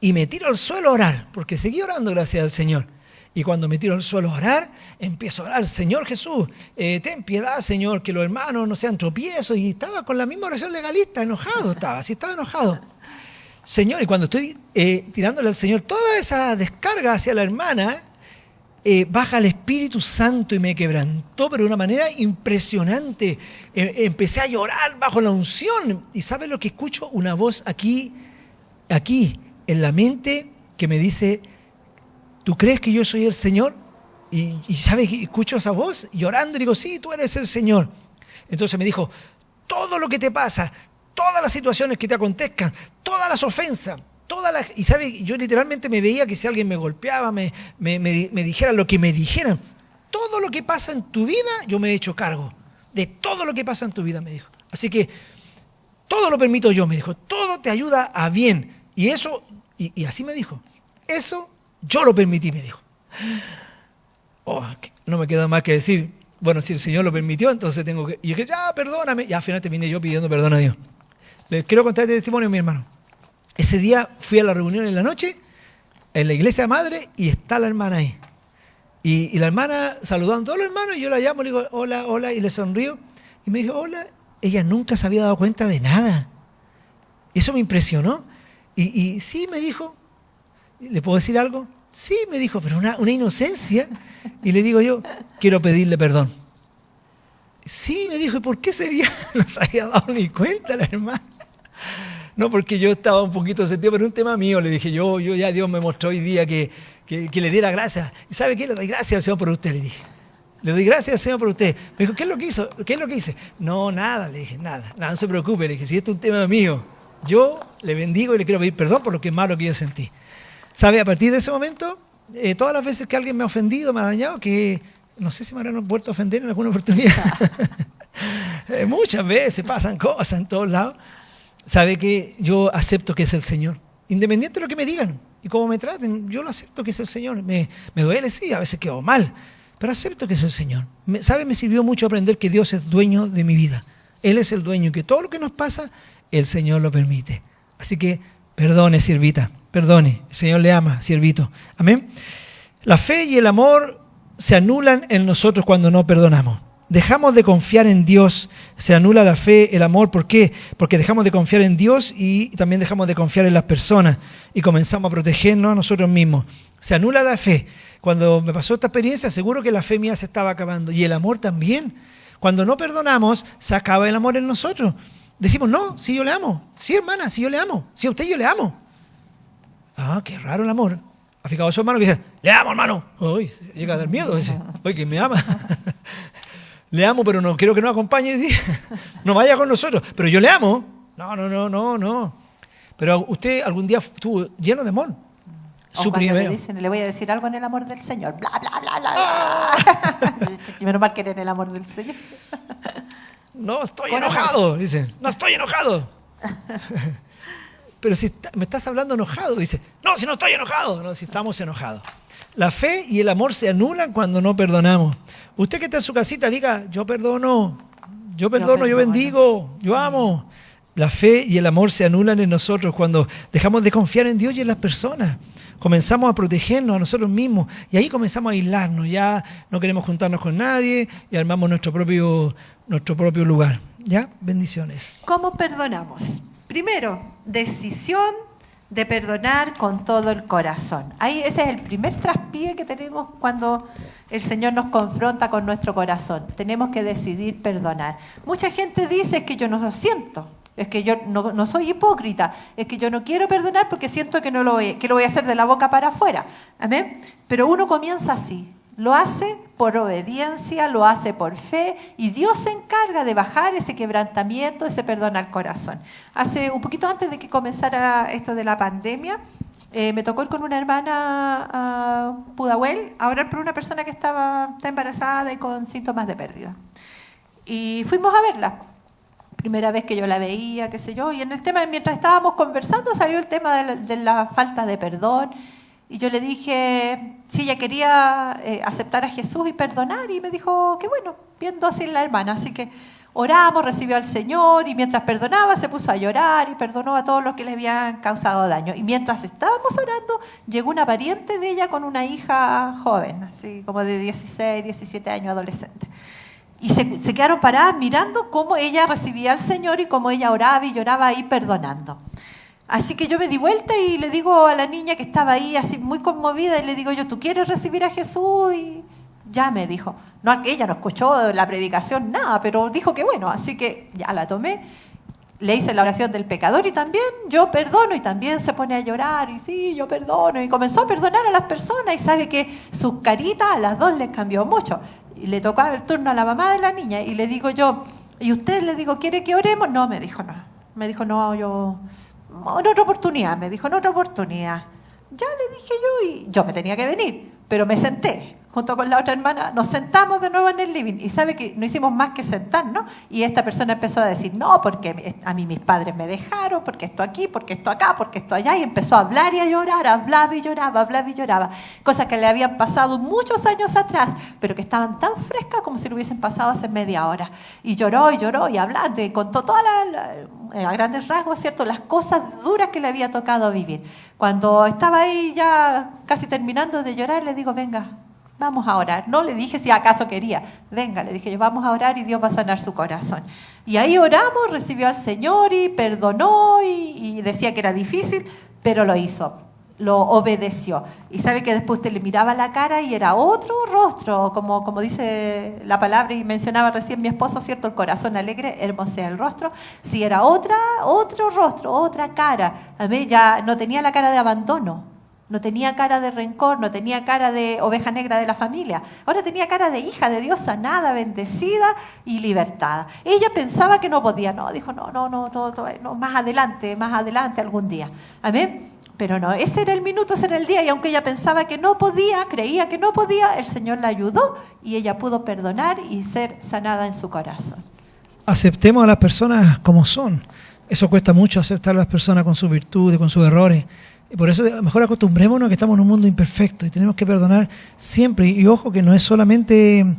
Y me tiro al suelo a orar, porque seguí orando gracias al Señor. Y cuando me tiro al suelo a orar, empiezo a orar, Señor Jesús, ten piedad, Señor, que los hermanos no sean tropiezos. Y estaba con la misma oración legalista, enojado estaba enojado. Señor, y cuando estoy tirándole al Señor toda esa descarga hacia la hermana, baja el Espíritu Santo y me quebrantó, pero de una manera impresionante. Empecé a llorar bajo la unción. ¿Y sabes lo que escucho? Una voz aquí, en la mente, que me dice, ¿tú crees que yo soy el Señor? Y ¿sabes? Escucho esa voz llorando y digo, sí, tú eres el Señor. Entonces me dijo, todo lo que te pasa, todas las situaciones que te acontezcan, todas las ofensas, y ¿sabes? Yo literalmente me veía que si alguien me golpeaba, me dijera lo que me dijeran, todo lo que pasa en tu vida, yo me he hecho cargo de todo lo que pasa en tu vida, me dijo. Así que todo lo permito yo, me dijo, todo te ayuda a bien. Y eso, y así me dijo, eso yo lo permití, me dijo. No me queda más que decir, bueno, si el Señor lo permitió, entonces tengo que... Y dije, ya, perdóname. Y al final terminé yo pidiendo perdón a Dios. Les quiero contar este testimonio, mi hermano. Ese día fui a la reunión en la noche, en la iglesia madre, y está la hermana ahí. Y la hermana saludando a todos los hermanos, y yo la llamo, le digo, hola, hola, y le sonrío. Y me dijo, hola. Ella nunca se había dado cuenta de nada. Eso me impresionó. Y sí, me dijo, ¿le puedo decir algo? Sí, me dijo, pero una inocencia. Y le digo yo, quiero pedirle perdón. Sí, me dijo, ¿y por qué sería? No se había dado ni cuenta la hermana. No, porque yo estaba un poquito sentido, pero un tema mío. Le dije, yo ya Dios me mostró hoy día que le diera gracias. ¿Y sabe qué? Le doy gracias al Señor por usted, le dije. Le doy gracias al Señor por usted. Me dijo, ¿qué es lo que hizo? ¿Qué es lo que hice? No, nada, le dije, nada, no se preocupe, le dije, si esto es un tema mío, yo le bendigo y le quiero pedir perdón por lo que malo que yo sentí. ¿Sabe? A partir de ese momento, todas las veces que alguien me ha ofendido, me ha dañado, que no sé si me habrán vuelto a ofender en alguna oportunidad. Muchas veces pasan cosas en todos lados. ¿Sabe que yo acepto que es el Señor? Independiente de lo que me digan y cómo me traten, yo lo acepto que es el Señor. Me duele, sí, a veces quedo mal, pero acepto que es el Señor. ¿Sabe? Me sirvió mucho aprender que Dios es dueño de mi vida. Él es el dueño y que todo lo que nos pasa, el Señor lo permite. Así que perdone, siervita, perdone. El Señor le ama, siervito. Amén. La fe y el amor se anulan en nosotros cuando no perdonamos. Dejamos de confiar en Dios, se anula la fe, el amor. ¿Por qué? Porque dejamos de confiar en Dios y también dejamos de confiar en las personas y comenzamos a protegernos a nosotros mismos. Se anula la fe. Cuando me pasó esta experiencia, seguro que la fe mía se estaba acabando y el amor también. Cuando no perdonamos, se acaba el amor en nosotros. Decimos, no, si yo le amo. Sí, hermana, si yo le amo. Si a usted yo le amo. Ah, qué raro el amor. ¿Ha fijado a su hermano que dice, le amo, hermano? Uy, llega a dar miedo. Dice, oye, que me ama. Le amo, pero no quiero que nos acompañe. No vaya con nosotros. Pero yo le amo. No. Pero usted algún día estuvo lleno de amor. Su primero. Le voy a decir algo en el amor del Señor. Bla, bla, bla, bla. Y menos mal que era en el amor del Señor. No estoy enojado, dicen. No estoy enojado. Pero si me estás hablando enojado, dice. No, si no estoy enojado. No, si estamos enojados. La fe y el amor se anulan cuando no perdonamos. Usted que está en su casita, diga, yo perdono, yo bendigo, yo amo. La fe y el amor se anulan en nosotros cuando dejamos de confiar en Dios y en las personas. Comenzamos a protegernos a nosotros mismos y ahí comenzamos a aislarnos. Ya no queremos juntarnos con nadie y armamos nuestro propio lugar. ¿Ya? Bendiciones. ¿Cómo perdonamos? Primero, decisión de perdonar con todo el corazón. Ahí ese es el primer traspié que tenemos cuando el Señor nos confronta con nuestro corazón. Tenemos que decidir perdonar. Mucha gente dice que yo no lo siento, es que yo no soy hipócrita, es que yo no quiero perdonar porque siento que lo voy a hacer de la boca para afuera. ¿Amén? Pero uno comienza así. Lo hace por obediencia, lo hace por fe y Dios se encarga de bajar ese quebrantamiento, ese perdón al corazón. Hace un poquito antes de que comenzara esto de la pandemia, me tocó ir con una hermana a Pudahuel a orar por una persona que está embarazada y con síntomas de pérdida. Y fuimos a verla. Primera vez que yo la veía, qué sé yo, y en el tema, mientras estábamos conversando, salió el tema de la falta de perdón. Y yo le dije si ella quería aceptar a Jesús y perdonar. Y me dijo que bueno, bien dócil la hermana. Así que oramos, recibió al Señor y mientras perdonaba se puso a llorar y perdonó a todos los que le habían causado daño. Y mientras estábamos orando, llegó una pariente de ella con una hija joven, así como de 16, 17 años, adolescente. Y se quedaron paradas mirando cómo ella recibía al Señor y cómo ella oraba y lloraba ahí perdonando. Así que yo me di vuelta y le digo a la niña que estaba ahí así muy conmovida y le digo yo, ¿tú quieres recibir a Jesús? Y ya me dijo. No, ella no escuchó la predicación, nada, pero dijo que bueno, así que ya la tomé. Le hice la oración del pecador y también yo perdono y también se pone a llorar y sí, yo perdono. Y comenzó a perdonar a las personas y sabe que sus caritas a las dos les cambió mucho. Y le tocó el turno a la mamá de la niña y le digo yo, ¿y usted le digo, quiere que oremos? No, me dijo no. Me dijo no, yo... En otra oportunidad, me dijo, en otra oportunidad. Ya le dije yo y yo me tenía que venir, pero me senté junto con la otra hermana, nos sentamos de nuevo en el living y sabe que no hicimos más que sentarnos y esta persona empezó a decir, no, porque a mí mis padres me dejaron, porque esto aquí, porque esto acá, porque esto allá y empezó a hablar y a llorar, hablaba y lloraba, cosas que le habían pasado muchos años atrás, pero que estaban tan frescas como si lo hubiesen pasado hace media hora y lloró y hablando y contó todas a grandes rasgos, ¿cierto?, las cosas duras que le había tocado vivir. Cuando estaba ahí ya casi terminando de llorar, le digo, venga, vamos a orar. No le dije si acaso quería. Venga, le dije yo, vamos a orar y Dios va a sanar su corazón. Y ahí oramos, recibió al Señor y perdonó y decía que era difícil, pero lo hizo, lo obedeció. Y sabe que después usted le miraba la cara y era otro rostro, como dice la palabra y mencionaba recién mi esposo, ¿cierto? El corazón alegre, hermosea el rostro. Si era otro rostro, otra cara. A mí ya no tenía la cara de abandono. No tenía cara de rencor, no tenía cara de oveja negra de la familia. Ahora tenía cara de hija de Dios sanada, bendecida y libertada. Ella pensaba que no podía, dijo, no, más adelante algún día. Amén. Pero no, ese era el minuto, ese era el día, y aunque ella pensaba que no podía, creía que no podía, el Señor la ayudó y ella pudo perdonar y ser sanada en su corazón. Aceptemos a las personas como son. Eso cuesta mucho, aceptar a las personas con sus virtudes, con sus errores. Y por eso mejor acostumbrémonos que estamos en un mundo imperfecto y tenemos que perdonar siempre. Y ojo que no es solamente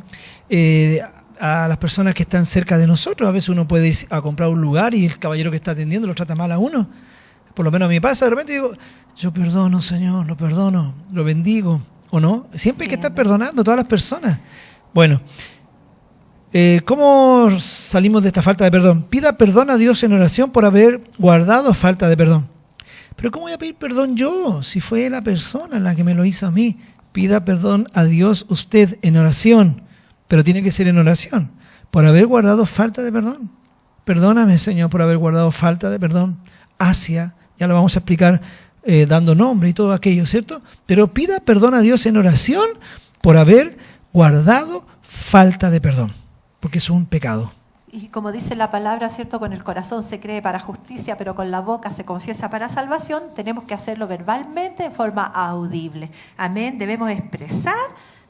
a las personas que están cerca de nosotros. A veces uno puede ir a comprar un lugar y el caballero que está atendiendo lo trata mal a uno. Por lo menos a mí me pasa, de repente digo, yo perdono, Señor, lo perdono, lo bendigo, ¿o no? Siempre hay que estar perdonando a todas las personas. Bueno, ¿cómo salimos de esta falta de perdón? Pida perdón a Dios en oración por haber guardado falta de perdón. Pero ¿cómo voy a pedir perdón yo si fue la persona la que me lo hizo a mí? Pida perdón a Dios usted en oración, pero tiene que ser en oración, por haber guardado falta de perdón. Perdóname, Señor, por haber guardado falta de perdón hacia, ya lo vamos a explicar dando nombre y todo aquello, ¿cierto? Pero pida perdón a Dios en oración por haber guardado falta de perdón, porque es un pecado. Y como dice la palabra, ¿cierto? Con el corazón se cree para justicia, pero con la boca se confiesa para salvación. Tenemos que hacerlo verbalmente en forma audible. Amén. Debemos expresar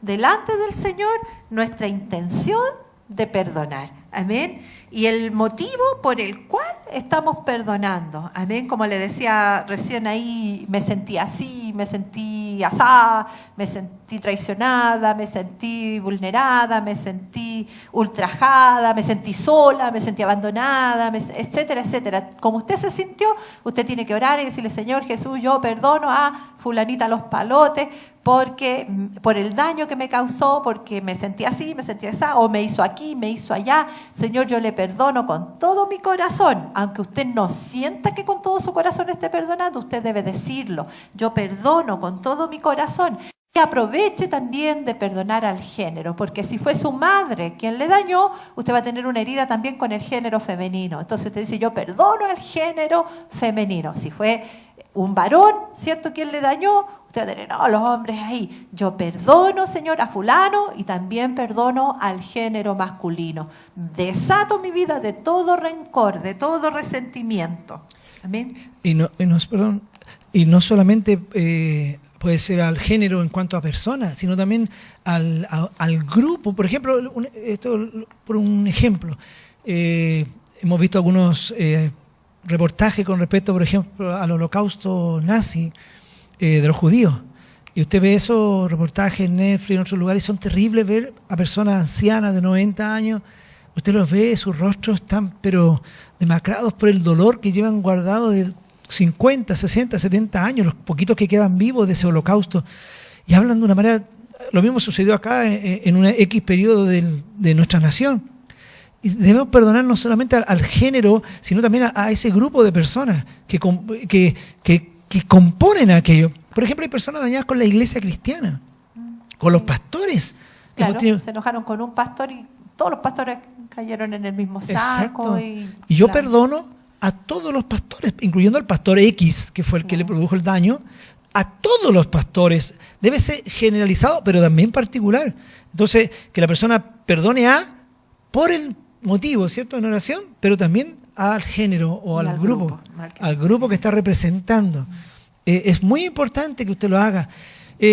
delante del Señor nuestra intención de perdonar. Amén. Y el motivo por el cual estamos perdonando. Amén. Como le decía recién ahí, me sentí así, me sentí asá, me sentí traicionada, me sentí vulnerada, me sentí ultrajada, me sentí sola, me sentí abandonada, etcétera, etcétera. Como usted se sintió, usted tiene que orar y decirle, Señor Jesús, yo perdono a fulanita los palotes porque por el daño que me causó, porque me sentí así, me sentí así, o me hizo aquí, me hizo allá. Señor, yo le perdono con todo mi corazón. Aunque usted no sienta que con todo su corazón esté perdonando, usted debe decirlo. Yo perdono con todo mi corazón. Y aproveche también de perdonar al género, porque si fue su madre quien le dañó, usted va a tener una herida también con el género femenino. Entonces usted dice, yo perdono al género femenino. Si fue un varón, ¿cierto?, quien le dañó, usted va a tener, no, los hombres ahí. Yo perdono, Señor, a fulano y también perdono al género masculino. Desato mi vida de todo rencor, de todo resentimiento. Amén. Y no solamente puede ser al género en cuanto a personas, sino también al grupo. Por ejemplo, esto por un ejemplo, hemos visto algunos reportajes con respecto, por ejemplo, al holocausto nazi de los judíos. Y usted ve esos reportajes en Netflix, en otros lugares, y son terribles ver a personas ancianas de 90 años. Usted los ve, sus rostros están pero demacrados por el dolor que llevan guardado de 50, 60, 70 años, los poquitos que quedan vivos de ese holocausto. Y hablan de una manera, lo mismo sucedió acá en un X periodo de nuestra nación. Y debemos perdonar no solamente al género, sino también a ese grupo de personas que componen aquello. Por ejemplo, hay personas dañadas con la iglesia cristiana, con los pastores. Claro, se enojaron con un pastor y todos los pastores cayeron en el mismo saco. Exacto. Y yo perdono a todos los pastores, incluyendo al pastor X, que fue el que le produjo el daño, a todos los pastores. Debe ser generalizado, pero también particular. Entonces, que la persona perdone por el motivo, ¿cierto?, en oración, pero también al género o al grupo que está representando. Es muy importante que usted lo haga.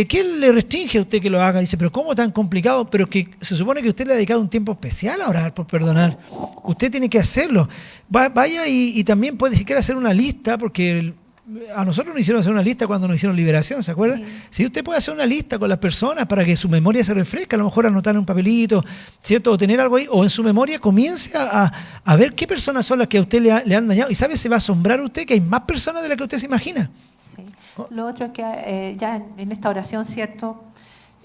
¿Quién le restringe a usted que lo haga? Dice, pero ¿cómo tan complicado? Pero que se supone que usted le ha dedicado un tiempo especial a orar por perdonar. Usted tiene que hacerlo. Vaya y también puede siquiera hacer una lista, porque a nosotros nos hicieron hacer una lista cuando nos hicieron liberación, ¿se acuerda? Sí. Si usted puede hacer una lista con las personas para que su memoria se refresque, a lo mejor anotar en un papelito, ¿cierto? O tener algo ahí, o en su memoria comience a ver qué personas son las que a usted le han dañado. Y sabe, se va a asombrar usted que hay más personas de las que usted se imagina. Sí. Lo otro es que ya en esta oración, ¿cierto?,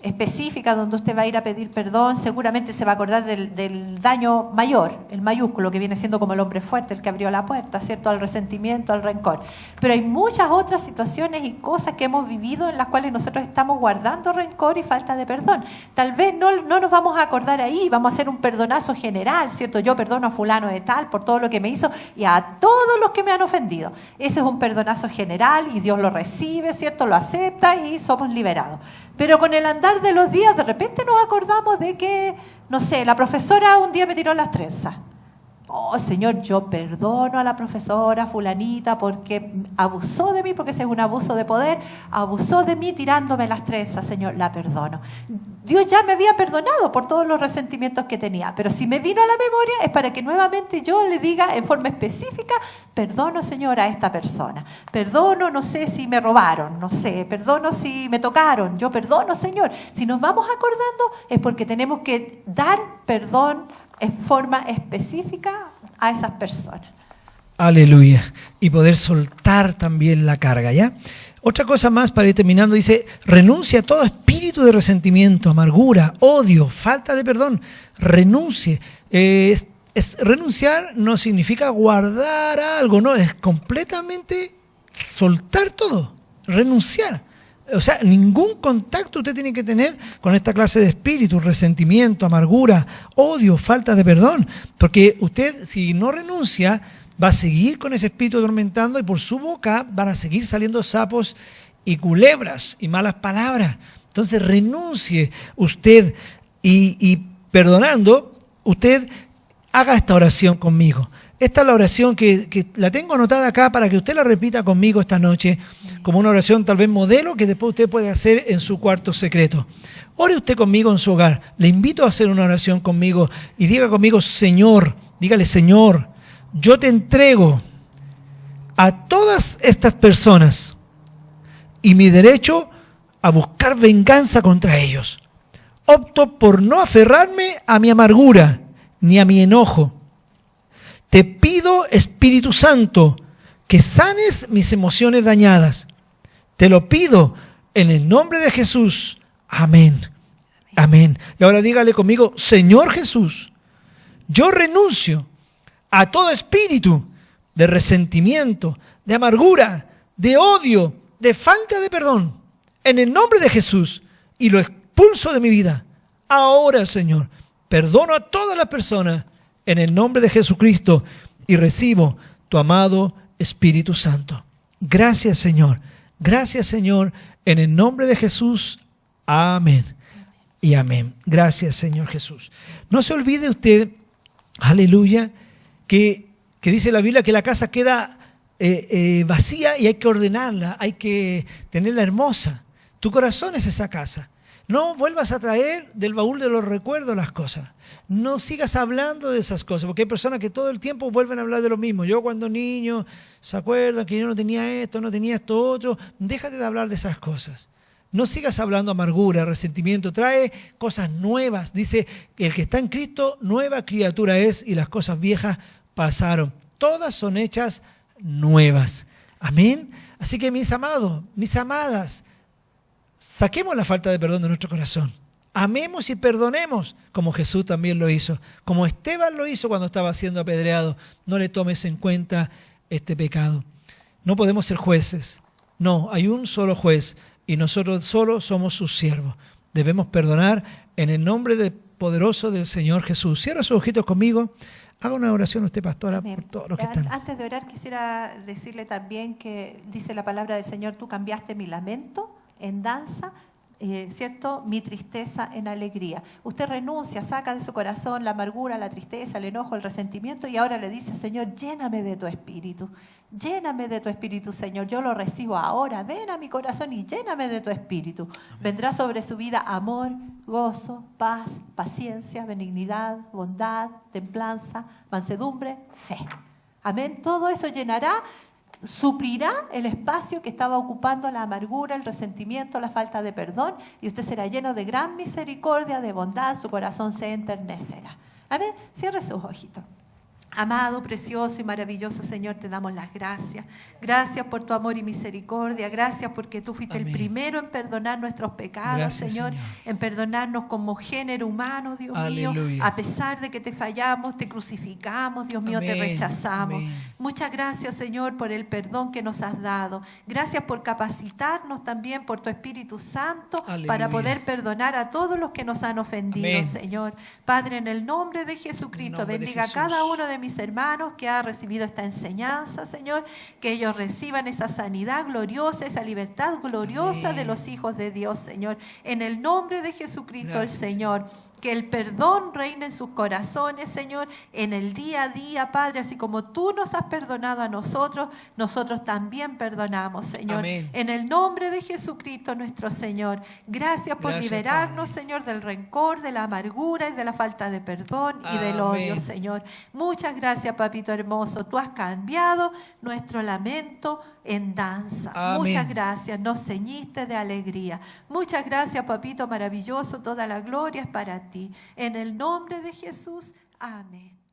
específica donde usted va a ir a pedir perdón, seguramente se va a acordar del daño mayor, el mayúsculo, que viene siendo como el hombre fuerte, el que abrió la puerta, ¿cierto?, al resentimiento, al rencor. Pero hay muchas otras situaciones y cosas que hemos vivido en las cuales nosotros estamos guardando rencor y falta de perdón. Tal vez no nos vamos a acordar ahí, vamos a hacer un perdonazo general, ¿cierto? Yo perdono a fulano de tal por todo lo que me hizo y a todos los que me han ofendido. Ese es un perdonazo general y Dios lo recibe, ¿cierto?, lo acepta y somos liberados. Pero con el andar de los días, de repente nos acordamos de que, no sé, la profesora un día me tiró las trenzas. Oh, Señor, yo perdono a la profesora fulanita porque abusó de mí, porque ese es un abuso de poder, abusó de mí tirándome las trenzas, Señor, la perdono. Dios ya me había perdonado por todos los resentimientos que tenía, pero si me vino a la memoria es para que nuevamente yo le diga en forma específica, perdono, Señor, a esta persona. Perdono, no sé si me robaron, no sé, perdono si me tocaron, yo perdono, Señor. Si nos vamos acordando es porque tenemos que dar perdón en forma específica a esas personas. Aleluya. Y poder soltar también la carga, ¿ya? Otra cosa más para ir terminando, dice, renuncia a todo espíritu de resentimiento, amargura, odio, falta de perdón. Renuncie. Renunciar no significa guardar algo, no, es completamente soltar todo, renunciar. O sea, ningún contacto usted tiene que tener con esta clase de espíritu, resentimiento, amargura, odio, falta de perdón. Porque usted, si no renuncia, va a seguir con ese espíritu atormentando y por su boca van a seguir saliendo sapos y culebras y malas palabras. Entonces renuncie usted y perdonando, usted haga esta oración conmigo. Esta es la oración que la tengo anotada acá para que usted la repita conmigo esta noche, como una oración tal vez modelo que después usted puede hacer en su cuarto secreto. Ore usted conmigo en su hogar. Le invito a hacer una oración conmigo y diga conmigo, Señor, dígale, Señor, yo te entrego a todas estas personas y mi derecho a buscar venganza contra ellos. Opto por no aferrarme a mi amargura ni a mi enojo. Te pido, Espíritu Santo, que sanes mis emociones dañadas. Te lo pido en el nombre de Jesús. Amén. Amén. Y ahora dígale conmigo, Señor Jesús, yo renuncio a todo espíritu de resentimiento, de amargura, de odio, de falta de perdón, en el nombre de Jesús, y lo expulso de mi vida. Ahora, Señor, perdono a todas las personas en el nombre de Jesucristo y recibo tu amado Espíritu Santo. Gracias, Señor. Gracias, Señor. En el nombre de Jesús. Amén. Y amén. Gracias, Señor Jesús. No se olvide usted, aleluya, que dice la Biblia que la casa queda vacía y hay que ordenarla, hay que tenerla hermosa. Tu corazón es esa casa. No vuelvas a traer del baúl de los recuerdos las cosas. No sigas hablando de esas cosas, porque hay personas que todo el tiempo vuelven a hablar de lo mismo. Yo cuando niño, ¿se acuerdan que yo no tenía esto otro? Déjate de hablar de esas cosas. No sigas hablando amargura, resentimiento. Trae cosas nuevas. Dice que el que está en Cristo, nueva criatura es y las cosas viejas pasaron. Todas son hechas nuevas. Amén. Así que mis amados, mis amadas, saquemos la falta de perdón de nuestro corazón. Amemos y perdonemos, como Jesús también lo hizo. Como Esteban lo hizo cuando estaba siendo apedreado. No le tomes en cuenta este pecado. No podemos ser jueces. No, hay un solo juez y nosotros solo somos sus siervos. Debemos perdonar en el nombre poderoso del Señor Jesús. Cierra sus ojitos conmigo. Haga una oración usted, pastora, por todos los que están. Antes de orar, quisiera decirle también que dice la palabra del Señor, tú cambiaste mi lamento en danza, ¿cierto? Mi tristeza en alegría. Usted renuncia, saca de su corazón la amargura, la tristeza, el enojo, el resentimiento y ahora le dice, Señor, lléname de tu espíritu, Señor, yo lo recibo ahora, ven a mi corazón y lléname de tu espíritu. Vendrá sobre su vida amor, gozo, paz, paciencia, benignidad, bondad, templanza, mansedumbre, fe. Amén, todo eso llenará, suplirá el espacio que estaba ocupando la amargura, el resentimiento, la falta de perdón, y usted será lleno de gran misericordia, de bondad, su corazón se enternecerá. Amén. Cierre sus ojitos. Amado, precioso y maravilloso Señor, te damos las gracias. Gracias por tu amor y misericordia. Gracias porque tú fuiste Amén. el primero en perdonar nuestros pecados, Gracias, Señor. Señor. En perdonarnos como género humano, Dios mío. Aleluya. A pesar de que te fallamos, te crucificamos, Dios mío, te Amén. rechazamos. Amén. Muchas gracias, Señor, por el perdón que nos has dado. Gracias por capacitarnos también por tu Espíritu Santo Aleluya. para poder perdonar a todos los que nos han ofendido, Amén. Señor. Padre, en el nombre de En Jesucristo, nombre de bendiga a Jesús. cada uno de mis hermanos que ha recibido esta enseñanza, Señor, que ellos reciban esa sanidad gloriosa, esa libertad gloriosa Amén. de los hijos de Dios, Señor. En el nombre de Jesucristo, Gracias, el Señor. Que el perdón reine en sus corazones, Señor, en el día a día, Padre, así como tú nos has perdonado a nosotros, nosotros también perdonamos, Señor. Amén. En el nombre de Jesucristo, nuestro Señor. Gracias por Gracias, liberarnos, Padre. Señor, del rencor, de la amargura y de la falta de perdón y del odio, Amén. Señor. Muchas gracias, papito hermoso. Tú has cambiado nuestro lamento en danza. Amén. Muchas gracias. Nos ceñiste de alegría. Muchas gracias, papito maravilloso. Toda la gloria es para ti. En el nombre de Jesús. Amén.